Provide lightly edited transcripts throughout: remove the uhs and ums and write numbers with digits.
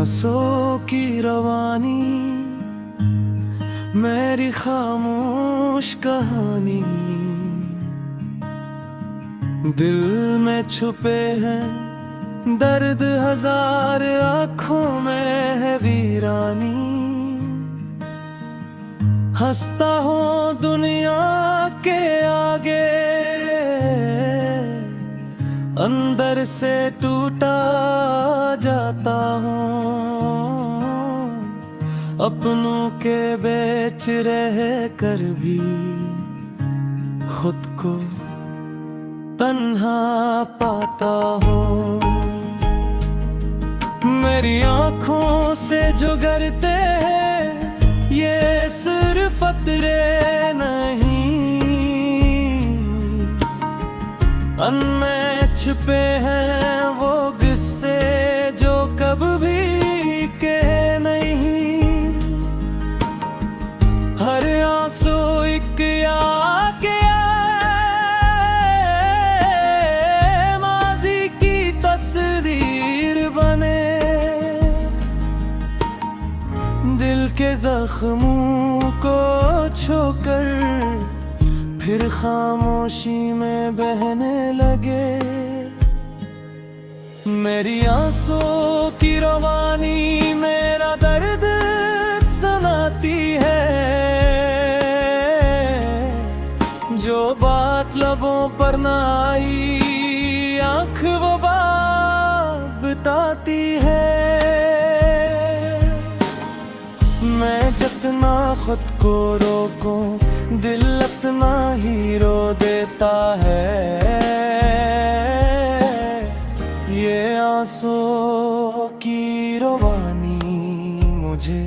आंसू की रवानी, मेरी खामोश कहानी। दिल में छुपे हैं दर्द हजार, आँखों में है वीरानी। हंसता हूँ दुनिया के आगे, अंदर से टूटा जाता हूँ। अपनों के बेच रह कर भी खुद को तन्हा पाता हूँ। मेरी आँखों से जो गिरते हैं ये सिर्फ कतरे नहीं, अनमें छिपे हैं वो किस्से जो कभी के नहीं। हर आंसू एक याद माज़ी की तस्वीर बने। दिल के जख्मों को छोकर फिर खामोशी में बहने लगे। मेरी आंसू की रवानी मेरा दर्द सुनाती है, जो बात लबों पर ना आई आँख वो बात बताती है। मैं जितना खुद को रोकूं दिल अपना ही रो देता है। ये आंसू की रवानी मुझे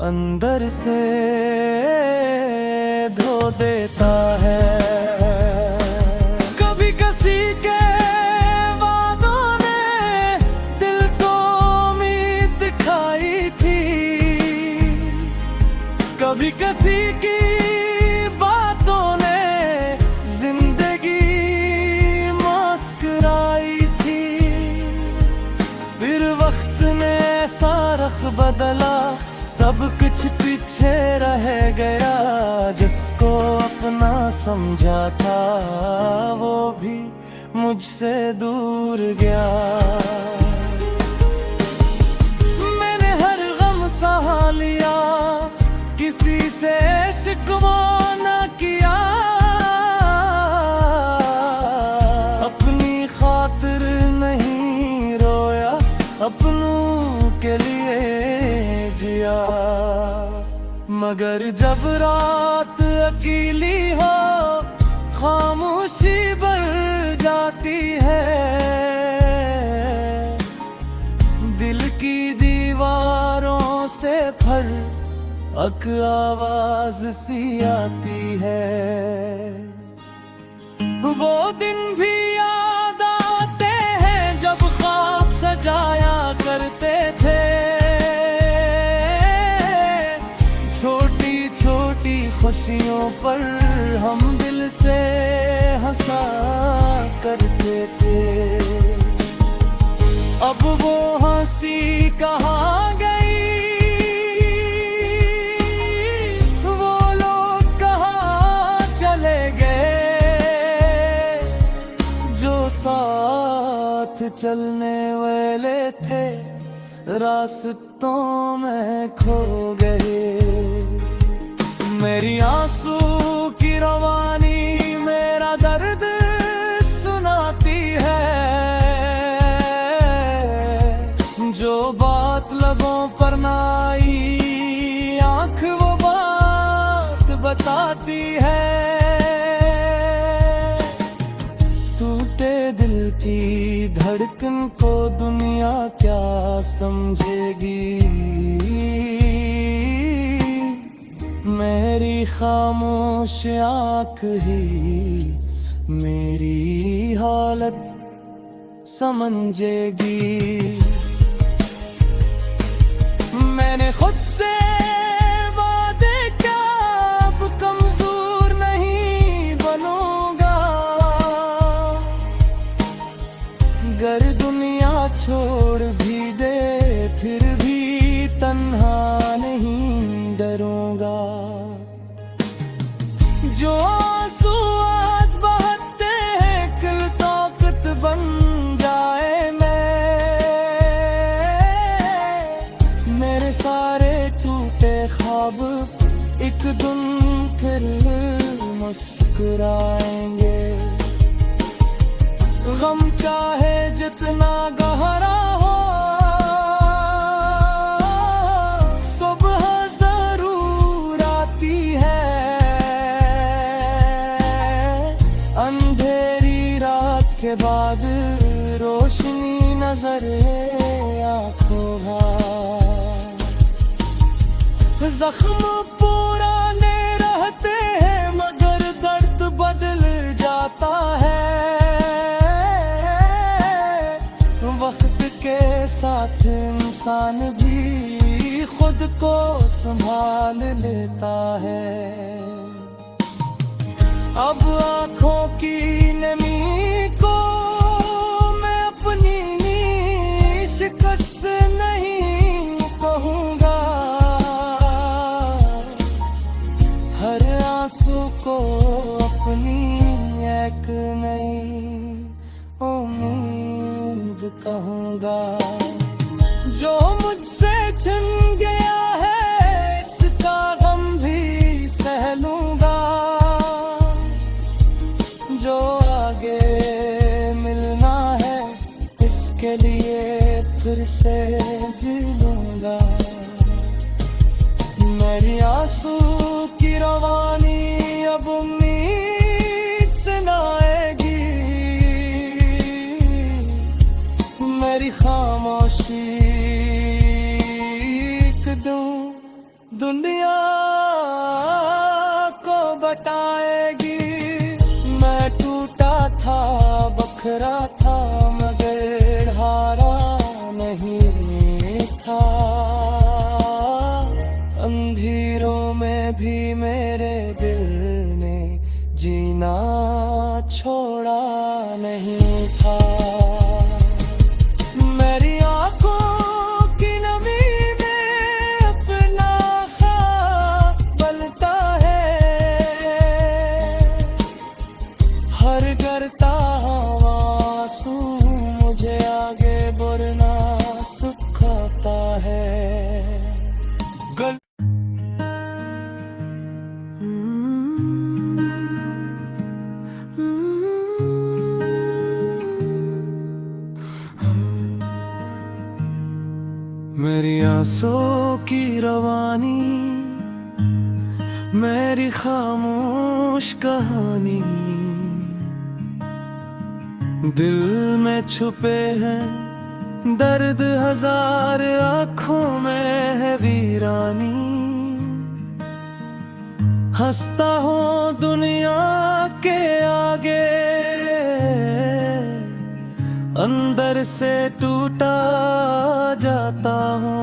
अंदर से धो देता है। कभी किसी के वादों ने दिल को उम्मीद दिखाई थी, कभी किसी की बातों ने जिंदगी मुस्कुराई थी। फिर वक्त ने ऐसा रख बदला, सब कुछ पीछे रह गया। जिसको अपना समझा था वो भी मुझसे दूर गया। मैंने हर गम सहा लिया, किसी से शिकवा न किया। अपनी खातिर नहीं रोया, अपनों के लिए जिया। मगर जब रात अकेली हो खामोशी बढ़ जाती है। दिल की दीवारों से फर्क आवाज सी आती है। वो दिन भी याद आते हैं जब ख्वाब सजाया करते थे। छोटी छोटी खुशियों पर हम दिल से हंसा करते थे। अब वो हंसी कहाँ गई, वो लोग कहाँ चले गए, जो साथ चलने वाले थे रास्तों में खो गए। मेरी आंसू की रवानी मेरा दर्द सुनाती है, जो बात लबों पर ना आई आँख वो बात बताती है। टूटे दिल की धड़कन को दुनिया क्या समझेगी। मेरी खामोश आँख ही मेरी हालत समझेगी। मैंने खुद से वादे क्या, अब कमजोर नहीं बनूंगा। गर दुनिया छोड़ भी दे फिर भी टूटे ख्वाब एक दिन फिर मुस्कुराएंगे। गम चाहे जितना गहरा हो, सुबह जरूर आती है। अंधेरी रात के बाद रोशनी नजर आंखों भार। जख्म पुराने रहते हैं मगर दर्द बदल जाता है। वक्त के साथ इंसान भी खुद को संभाल लेता है। अब आँखों की नमी को मैं अपनी शिकस्त नहीं कहूँगा। हर आंसू को अपनी एक नई उम्मीद कहूँगा। जो मुझसे छिन गया है इसका गम भी सह लूँगा। जो आगे मिलना है इसके लिए फिर से जी लूँगा। मेरी आंसू की रवानी अब उम्मीद से न आएगी। मेरी खामोशी दुनिया को बताएगी। मैं टूटा था बखरा था मगर हारा नहीं था। अंधेरों में भी मेरे दिल ने जीना छोड़ा नहीं था। मेरी आंखों की नमी में अपना ख्वाब बनता है। हर गिरता हुआ आंसू मुझे आगे बढ़ना सिखाता है। मेरी आंसू की रवानी मेरी खामोश कहानी। दिल में छुपे हैं दर्द हजार, आँखों में है वीरानी। हंसता हूँ दुनिया के आगे, अंदर से टूटा जाता हूँ।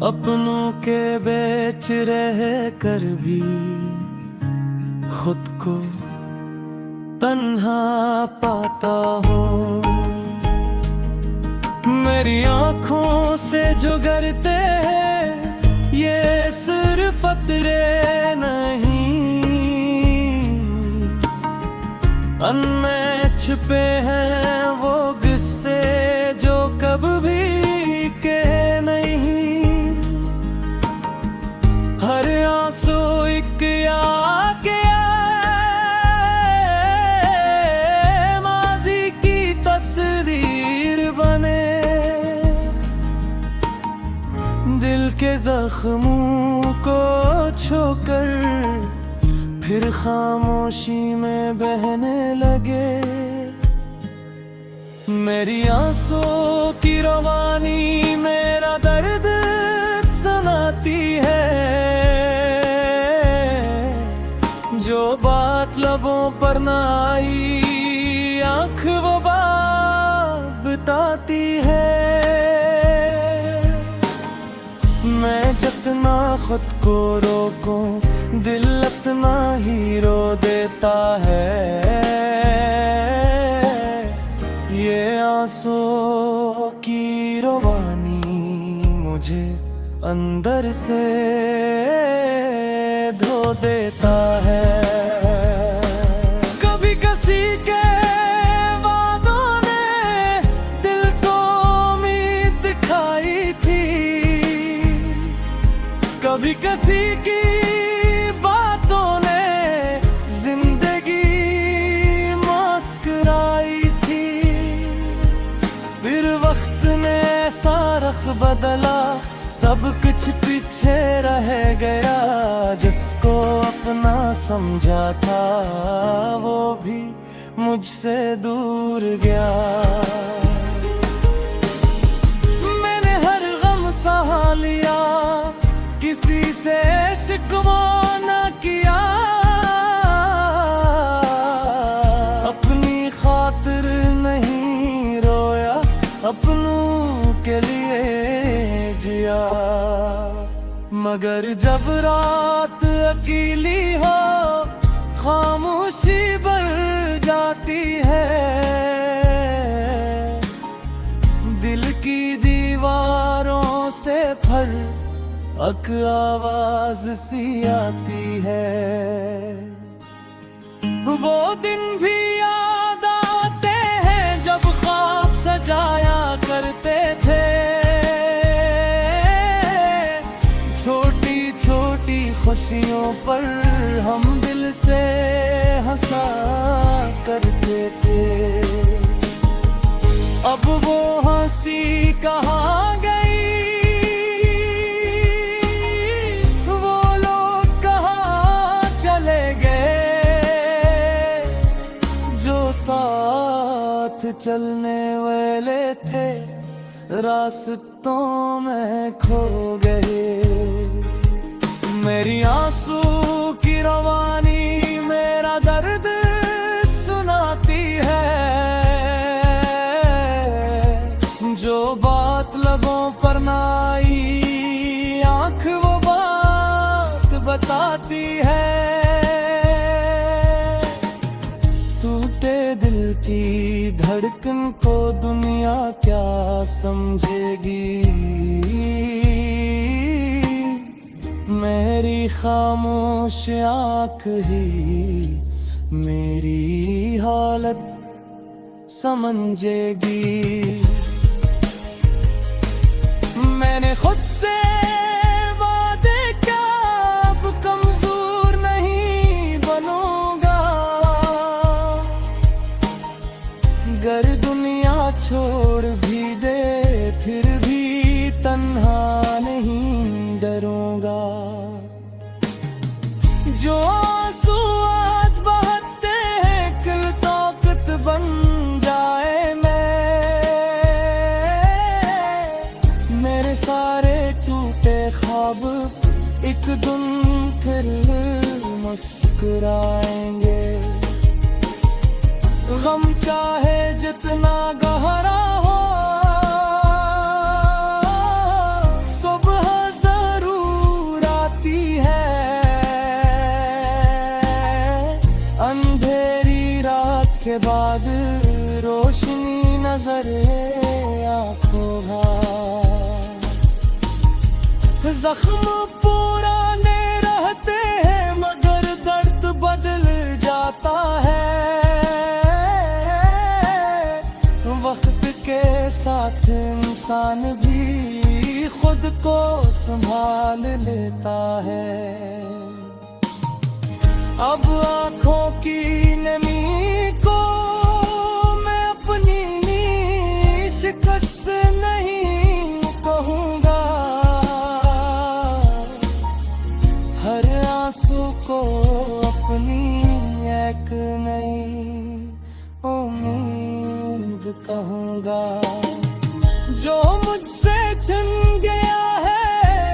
अपनों के बेच रह कर भी खुद को तन्हा पाता हूँ। मेरी आँखों से जो गिरते हैं ये सिर्फ कतरे नहीं, अनमें छिपे हैं वो किस्से जो कभी के नहीं। हर आंसू एक याद के माजी की तस्वीर बने। दिल के जख्मों को छोकर फिर खामोशी में बहने लगे। मेरी आंसू की रवानी मेरा दर्द सुनाती है। जो बात लबों पर ना आई आँख वो बात बताती है। मैं जितना खुद को रोकूं दिल अपना ही रो देता है। ये आंसू की रवानी मुझे अंदर से धो देता है। कभी किसी के वादों ने दिल को उम्मीद दिखाई थी, कभी किसी की बातों ने जिंदगी मुस्कुराई थी, फिर वक्त ने ऐसा रख बदला, सब कुछ पीछे रह गया। जिसको अपना समझा था वो भी मुझसे दूर गया। मैंने हर गम सहा लिया, किसी से शिकवा न किया, अपनी खातिर नहीं रोया, अपनों के लिए जिया। मगर जब रात अकेली हो, खामोशी बढ़ जाती है, दिल की दीवारों से फर्क आवाज सी आती है। वो दिन भी याद आते हैं जब ख्वाब सजाया करते थे, छोटी छोटी खुशियों पर हम दिल से हंसा करते थे। अब वो हंसी कहाँ गई, वो लोग कहाँ चले गए, जो साथ चलने वाले थे रास्तों में खो गए। मेरी आंसू की रवानी मेरा दर्द सुनाती है, जो बात लबों पर ना आई आँख वो बात बताती है। टूटे दिल की धड़कन को दुनिया क्या समझेगी, मेरी खामोश आँख ही मेरी हालत समझेगी। मैंने खुद से वादे क्या, अब कमजोर नहीं बनूंगा, गर दुनिया छोड़ भी दे फिर भी तन्हा नहीं डरूंगा। जो आंसू आज बहते हैं कल ताकत बन जाए मेरे सारे टूटे ख्वाब एक दिन फिर मुस्कुराएंगे। गम चाहे जितना गहरा हो, सुबह जरूर आती है, अंधेरी रात के बाद रोशनी नजर आंखों जख्म पुराने रहते हैं मगर दर्द बदल जाता है, वक्त के साथ इंसान भी खुद को संभाल लेता है। अब आँखों की नमी को मैं अपनी शिकस्त नहीं कहूँगा, हर आंसू को अपनी एक नई उम्मीद कहूँगा। जो मुझसे छिन गया है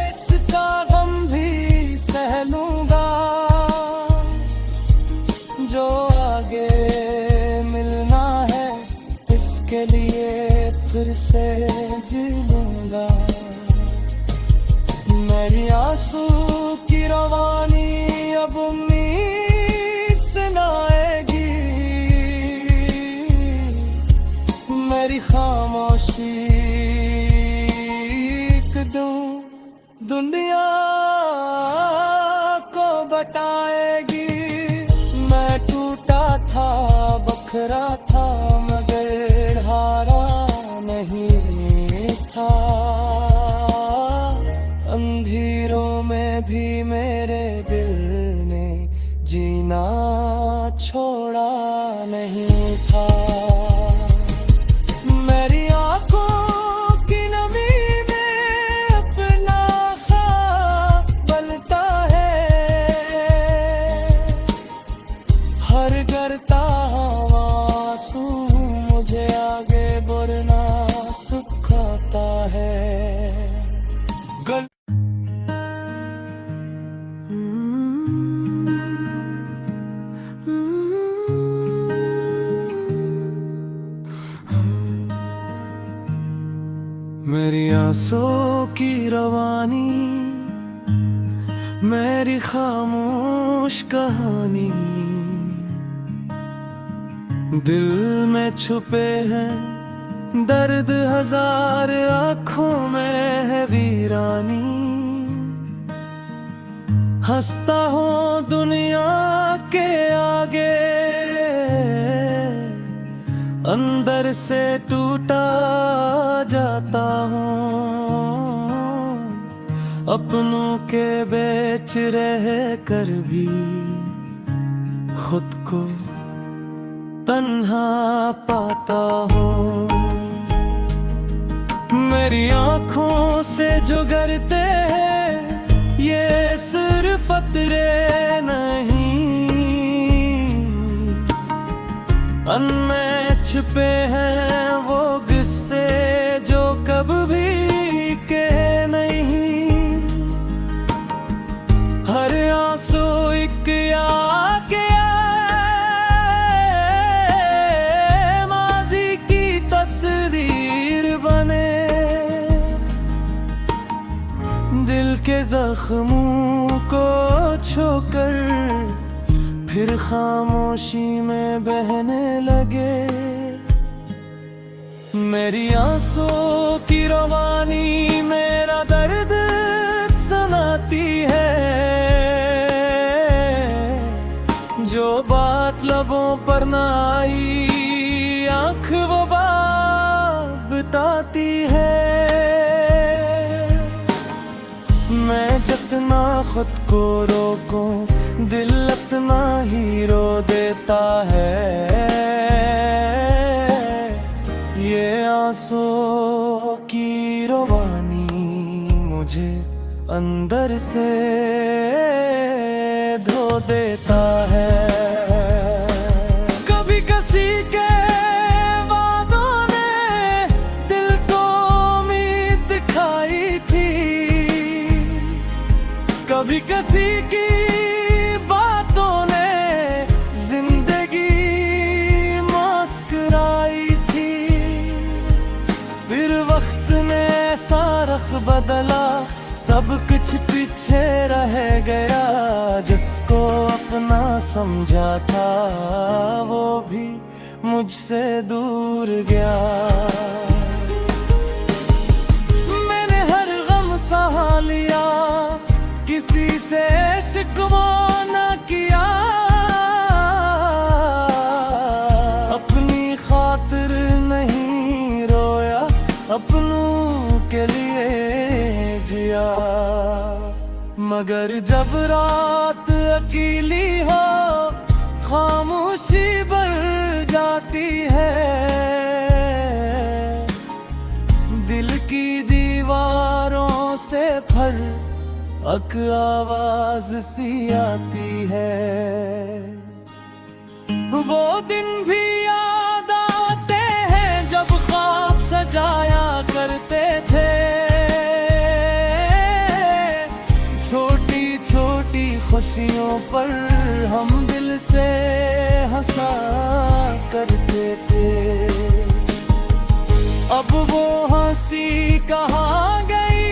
इसका गम भी सह लूँगा, जो आगे मिलना है इसके लिए फिर से जी लूँगा। मेरी आंसू की रवानी अब उम्मीद से न आएगी, मेरी खामोशी दूं दुनिया को बताएगी। मैं टूटा था बखरा था मगर हारा नहीं था, अंधेरों में भी मेरे दिल ने जीना छोड़ा नहीं था। मेरी आंखों की नमी में अपना ख्वाब बनता है, हर गिरता हुआ आंसू मुझे आगे बढ़ना सिखाता है। मेरी आंसू की रवानी, मेरी खामोश कहानी, दिल में छुपे हैं दर्द हजार, आँखों में है वीरानी। हंसता हूँ दुनिया के आगे, अंदर से टूटा जाता हूँ। अपनों के बेच रह कर भी खुद को तन्हा पाता हूँ। मेरी आँखों से जो गिरते हैं ये सिर्फ कतरे नहीं, अनमें छिपे हैं वो किस्से जो कभी के नहीं। हर आंसू एक याद के माजी की तस्वीर बने, दिल के जख्मों को छोकर फिर खामोशी में बहने लगे। मेरी आंसू की रवानी मेरा दर्द सुनाती है, जो बात लबों पर ना आई आँख वो बात बताती है। मैं जितना खुद को रोकूं दिल अपना ही रो देता है। ये आंसू की रवानी मुझे अंदर से धो देता है। कभी किसी के वादों ने दिल को उम्मीद दिखाई थी, कभी किसी की बातों ने जिंदगी मुस्कुराई थी। फिर वक्त ने ऐसा रख बदला, सब कुछ पीछे रह गया। जिसको अपना समझा था वो भी मुझसे दूर गया। मैंने हर गम सहा लिया, किसी से शिकवा न किया। अपनी खातिर नहीं रोया, अपनों के लिए जिया। मगर जब रात अकेली हो खामोशी बढ़ जाती है, दिल की दीवारों से फर्क आवाज सी आती है। वो दिन भी याद आते हैं जब ख्वाब सजाया करते थे। छोटी छोटी खुशियों पर हम दिल से हंसा करते थे। अब वो हंसी कहाँ गई,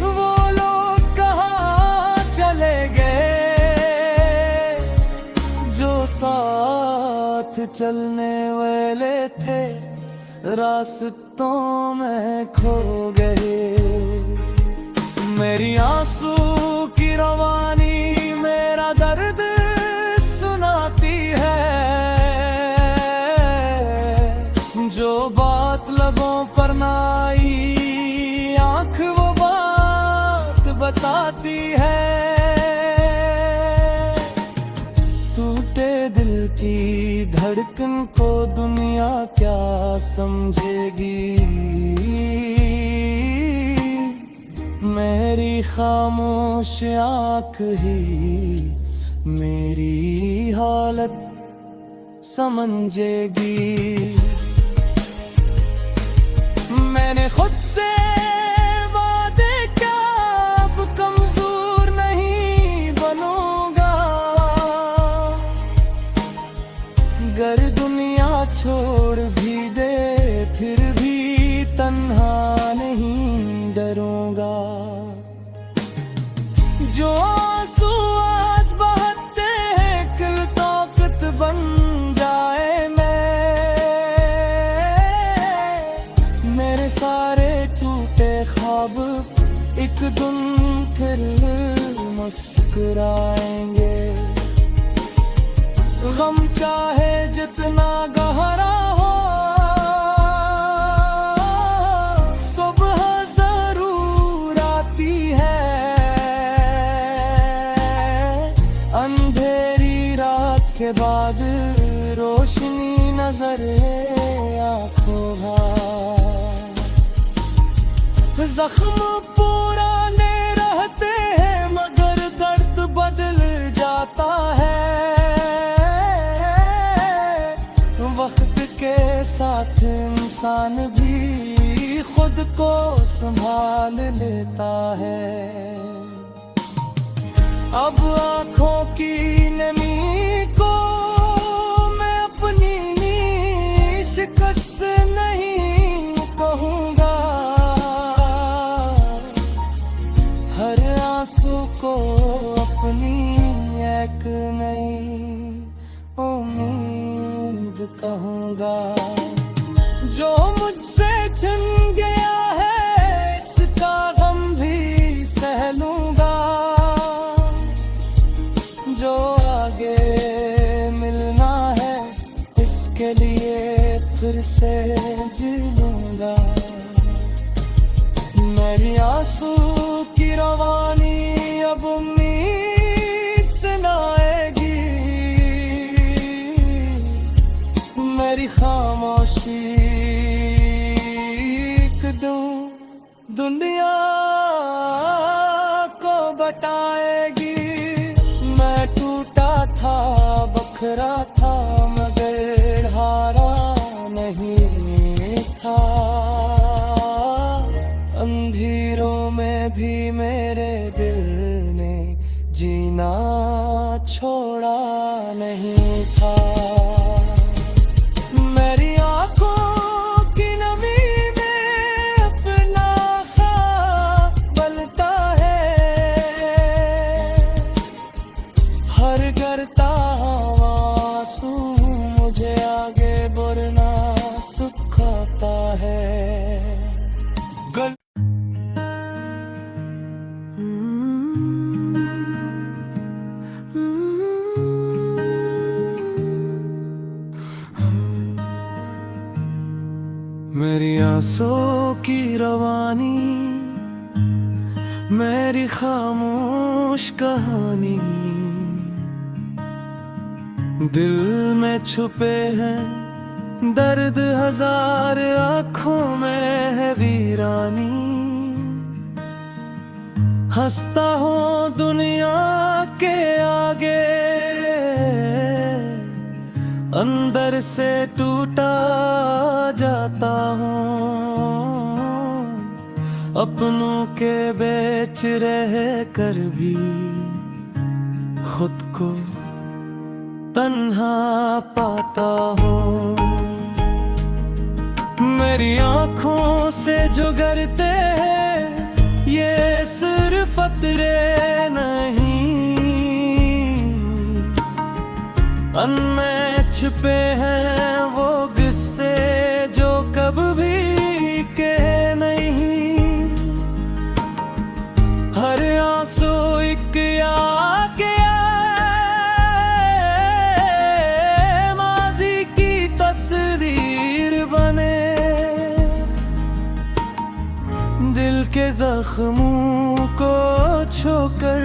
वो लोग कहाँ चले गए, जो साथ चलने वाले थे रास्तों में खो गए। मेरी आंसू की रवानी मेरा दर्द सुनाती है, जो बात लबों पर ना आई आँख वो बात बताती है। टूटे दिल की धड़कन को दुनिया क्या समझेगी। मेरी खामोश आँख ही मेरी हालत समझेगी। मैंने खुद से वादे क्या, अब कमजोर नहीं बनूंगा। गर दुनिया छोड़ भी दे फिर भी तन्हा नहीं डरूंगा। जो आंसू आज बहते हैं कल ताकत बन जाए। मेरे सारे टूटे ख्वाब एक दिन फिर मुस्कुराएंगे। गम चाहे जितना गहरा हो सुबह जरूर आती है। अंधेरी रात के बाद रोशनी नजर आंखों जख्म पुराने रहते हैं मगर दर्द बदल जाता है। वक्त के साथ इंसान भी खुद को संभाल लेता है। अब आँखों की नमी को मैं अपनी शिकस्त नहीं कहूँगा। हर आंसू को अपनी एक नई उम्मीद कहूँगा। जो मुझसे छिन गया है इसका गम भी सह लूँगा। जो आगे मिलना है इसके लिए फिर से जी लूँगा। मेरी आंसू की रवानी अब उम्मीद से न आएगी। मेरी खामोशी दुनिया को बताएगी। मैं टूटा था बखरा था मगर हारा नहीं था। अंधेरों में भी मेरे दिल ने जीना छोड़ा नहीं था। मेरी आंखों की नमी में अपना ख्वाब बलता है। हर गिरता आंसू मुझे आगे बढ़ना सिखाता है। मेरी आंसू की रवानी मेरी खामोश कहानी। दिल में छुपे हैं दर्द हजार आँखों में है वीरानी। हंसता हूँ दुनिया के आगे अंदर से टूटा जाता हूँ। अपनों के बेच रह कर भी खुद को तन्हा पाता हूँ। मेरी आँखों से जो गिरते हैं ये सिर्फ अतरे नहीं। अनमें छिपे हैं वो किस्से जो कभी के नहीं। हर आंसू एक याद के माजी की तस्वीर बने। दिल के जख्मों को छोकर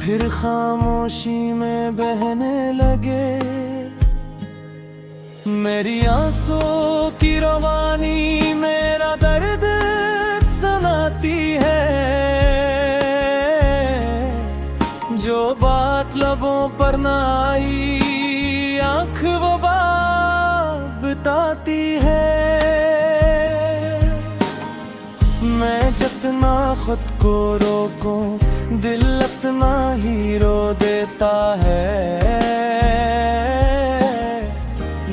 फिर खामोशी में बहने लगे। मेरी आंसुओं की रवानी मेरा दर्द सुनाती है, जो बात लबों पर ना आई आँख वो बात बताती है। मैं जितना खुद को रोकूं दिल अपना ही रो देता है।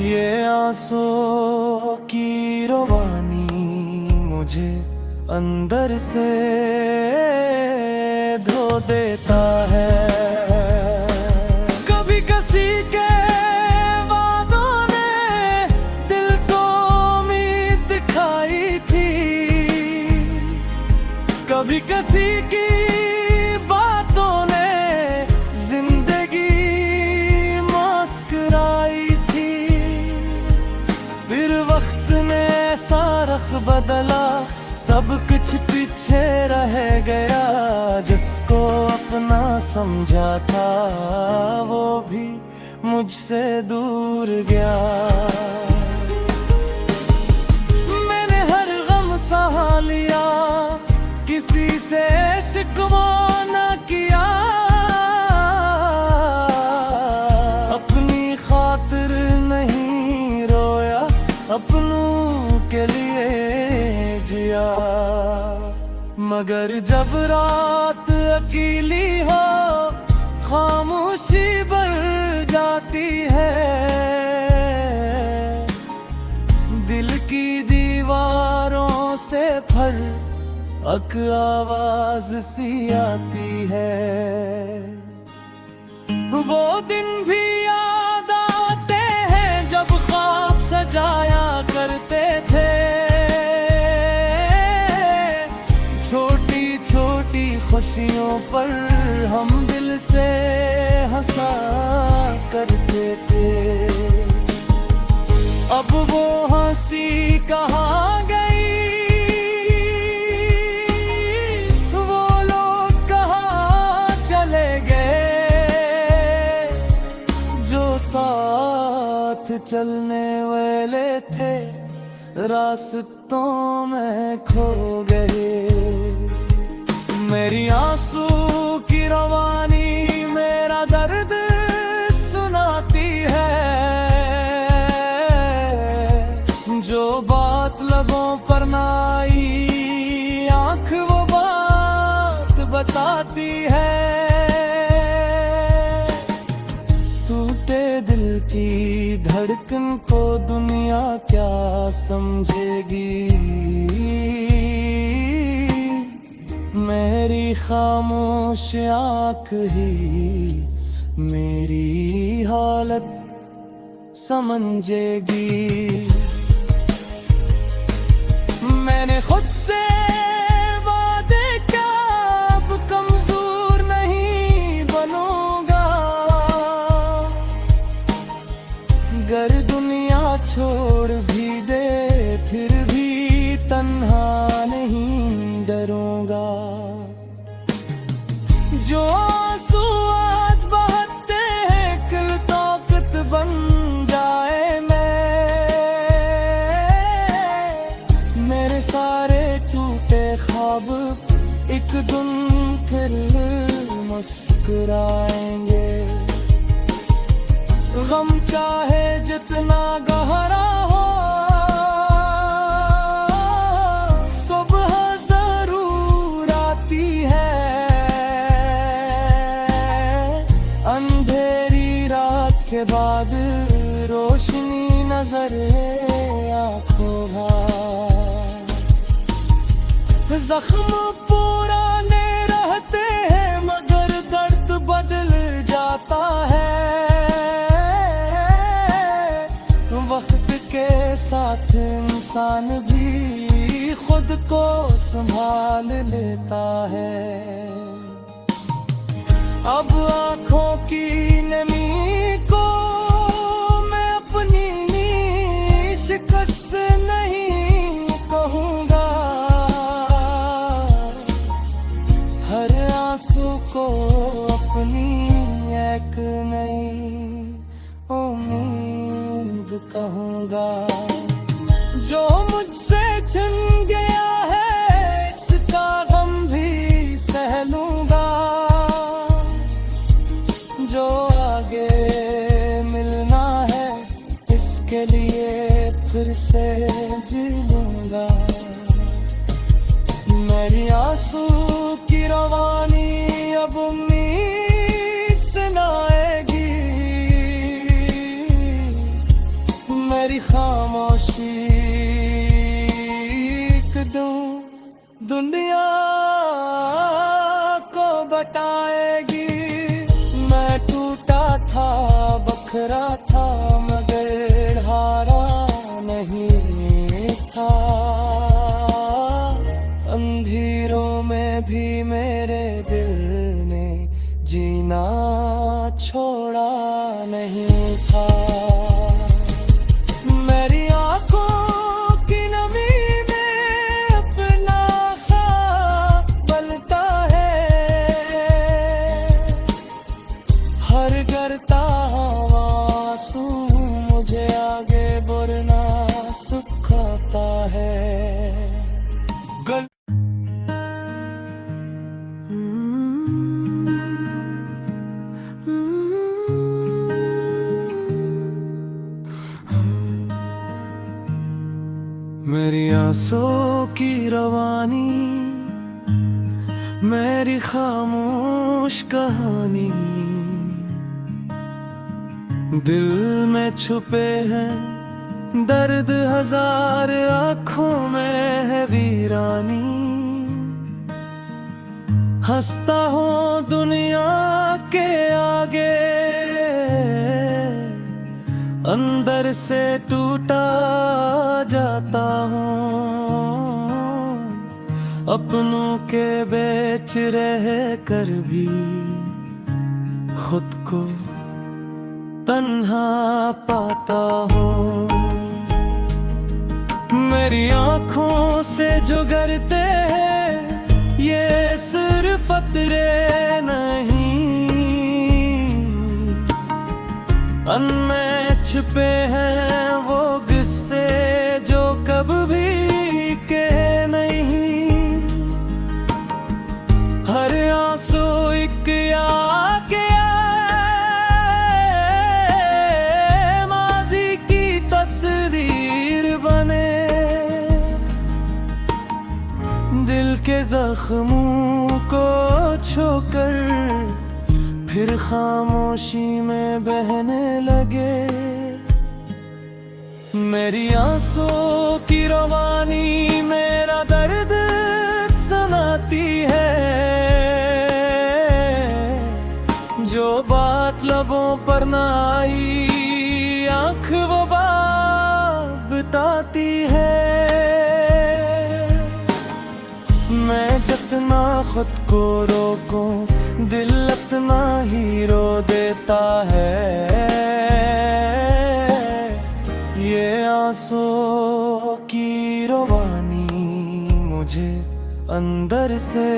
ये आंसुओं की रवानी मुझे अंदर से धो देता है। कभी किसी के वादों ने दिल को उम्मीद दिखाई थी, कभी किसी की बातों ने जिंदगी मुस्कुराई थी। फिर वक्त ने ऐसा रख बदला, सब कुछ पीछे रह गया। जिसको अपना समझा था वो भी मुझसे दूर गया। मैंने हर गम सहा लिया, किसी से शिकवा न किया। अपनी खातिर नहीं रोया, अपनों के लिए जिया। मगर जब रात अकेली हो खामोशी बढ़ जाती है, दिल की दीवारों से फर्क आवाज सी आती है। वो दिन भी याद आते हैं जब ख्वाब सजाया करते थे। छोटी छोटी खुशियों पर हम दिल से हंसा करते थे। अब वो हंसी कहाँ गई, वो लोग कहाँ चले गए, जो साथ चलने वाले थे रास्तों में खो गए। मेरी आंसू की रवानी मेरा दर्द सुनाती है, जो बात लबों पर ना आई आँख वो बात बताती है। टूटे दिल की धड़कन को दुनिया क्या समझेगी। मेरी खामोश आँख ही मेरी हालत समझेगी। मैंने खुद से वादे क्या, अब कमजोर नहीं बनूंगा। गर दुनिया छोड़ भी दे फिर भी तन्हा नहीं डरूंगा। जो आंसू आज बहते हैं कल ताकत बन जाए। मेरे सारे टूटे ख्वाब एक दिन फिर मुस्कुराएंगे। गम चाहे जितना गहरा हो सुबह जरूर आती है। अंधेरी रात के बाद रोशनी नजर आंखों भार। जख्म पुराने रहते हैं मगर दर्द बदल जाता है। वक्त के साथ इंसान भी खुद को संभाल लेता है। अब आँखों की नमी को मैं अपनी शिकस्त नहीं कहूँगा। से जी लूंगा। मेरी आंसू की रवानी अब उम्मीद से न आएगी। मेरी खामोशी दूं दुनिया को बताएगी। मैं टूटा था, बखरा था, मगर हारा नहीं था। अंधेरों में भी मेरे दिल ने जीना छोड़ा नहीं था। मेरी आंखों की नमी में अपना ख्वाब बनता है। हर गिरता हुआ आंसू मुझे आगे बढ़ना सिखाता है। मेरी आंसू की रवानी, मेरी खामोश कहानी, दिल में छुपे हैं दर्द हजार, आँखों में है वीरानी। हंसता हूँ दुनिया के आगे, अंदर से टूटा जाता हूँ। अपनों के बेच रह कर भी खुद को तन्हा पाता हूँ। मेरी आँखों से जो गिरते हैं ये सिर्फ कतरे नहीं, अनमें छिपे हैं वो किस्से जो कभी के नहीं। हर आंसू एक याद के माजी की तस्वीर बने। दिल के जख्मों को छोकर फिर खामोशी में बहने लगे। मेरी आंसू की रवानी मेरा दर्द सुनाती है। जो बात लबों पर ना आई आँख वो बात बताती है। मैं जितना खुद को रोकूं दिल अपना ही रो देता है। ये आंसू की रवानी मुझे अंदर से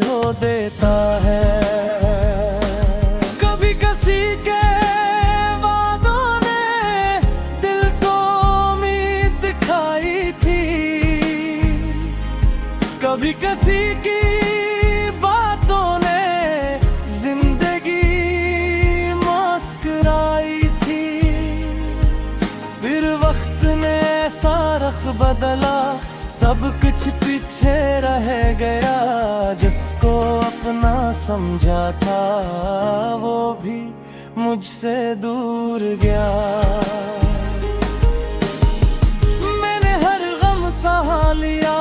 धो देता है। कभी किसी के वादों ने दिल को उम्मीद दिखाई थी, कभी किसी की बातों ने जिंदगी मुस्कुराई थी। फिर वक्त ने ऐसा रख बदला सब कुछ पीछे रह गया। जिसको अपना समझा था वो भी मुझसे दूर गया। मैंने हर गम सहा लिया,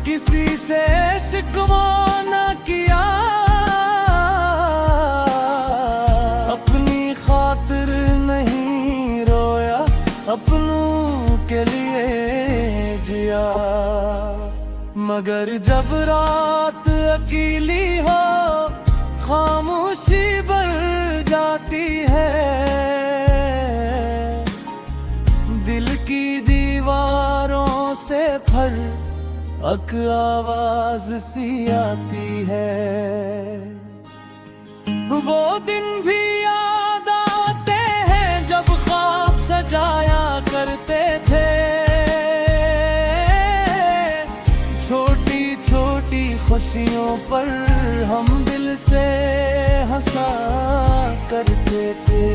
किसी से शिकवा न किया। अपनी खातिर नहीं रोया, अपनों के लिए जिया। मगर जब रात अकेली हो खामोशी बढ़ जाती है। दिल की दीवारों से फर्क आवाज सी आती है। वो दिन भी याद आते हैं जब ख्वाब सजाया करते थे। छोटी छोटी खुशियों पर हम दिल से हंसा करते थे।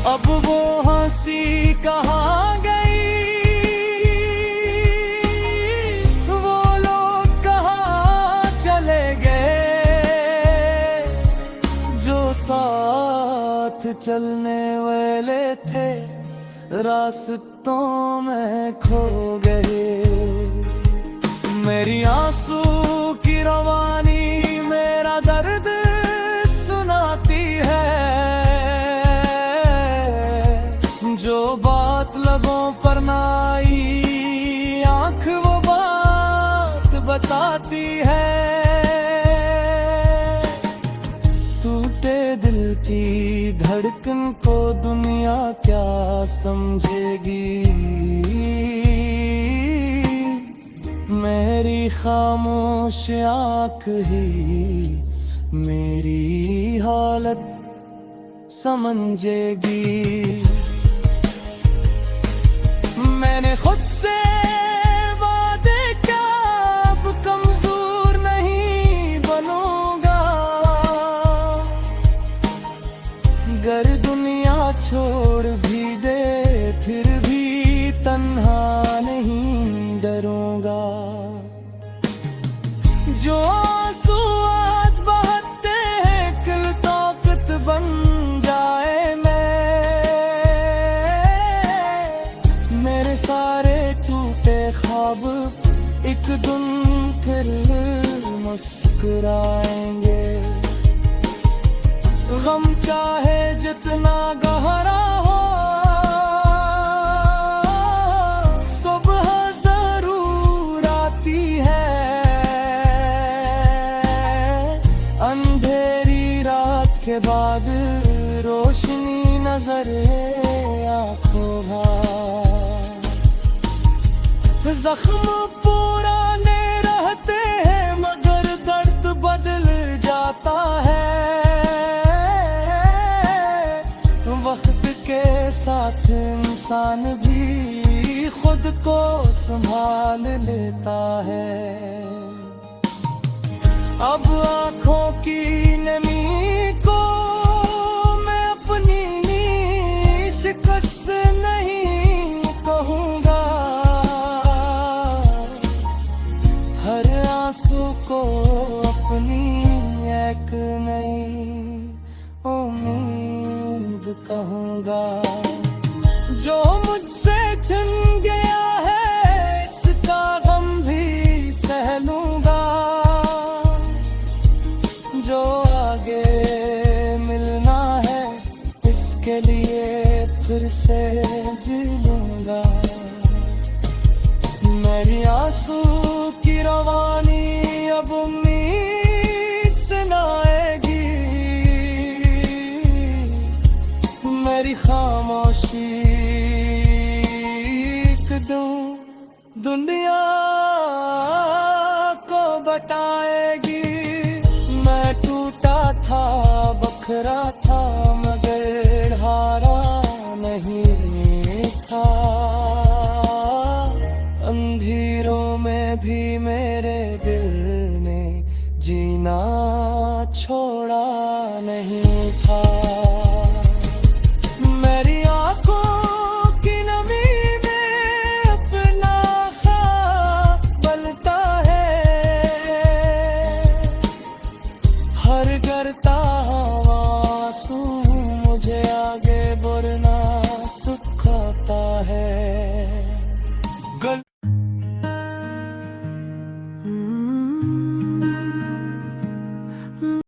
अब वो हंसी कहाँ गई, वो लोग कहाँ चले गए, जो साथ चलने वाले थे रास्तों में खो गए। मेरी आंसू की रवानी मेरा दर्द सुनाती है, जो बात लबों पर ना आई आंख वो बात बताती है। टूटे दिल की धड़कन को दुनिया क्या समझेगी, मेरी खामोश आँख ही मेरी हालत समझेगी। मैंने खुद से वादे क्या अब कमजोर नहीं बनूंगा, गर दुनिया छोड़ भी दे फिर भी तन्हा नहीं डरूंगा। जो आंसू आज बहते हैं कल ताकत बन जाए मेरे सारे टूटे ख्वाब एक दिन फिर मुस्कुराएंगे। गम चाहे जितना गहरा हो सुबह जरूर आती है, अंधेरी रात के बाद रोशनी नजर आंखों भर। जख्म पुराने रहते हैं मगर दर्द बदल जाता है, वक्त के साथ इंसान भी खुद को संभाल लेता है। अब आँखों की नमी को मैं अपनी शिकस्त नहीं कहूँगा, हर आंसू को अपनी एक नई उम्मीद कहूँगा। जो मुझसे छिन गया है इसका गम भी सह लूँगा, जो आगे मिलना है इसके लिए फिर से जी लूँगा। मेरी आंसू की रवानी अब उम्मीद से ना आएगी, मेरी खामोशी दूं दुनिया को बताएगी। मैं टूटा था बखरा था मगर हारा नहीं था, अंधेरों में भी मेरे दिल ने जीना छोड़ा।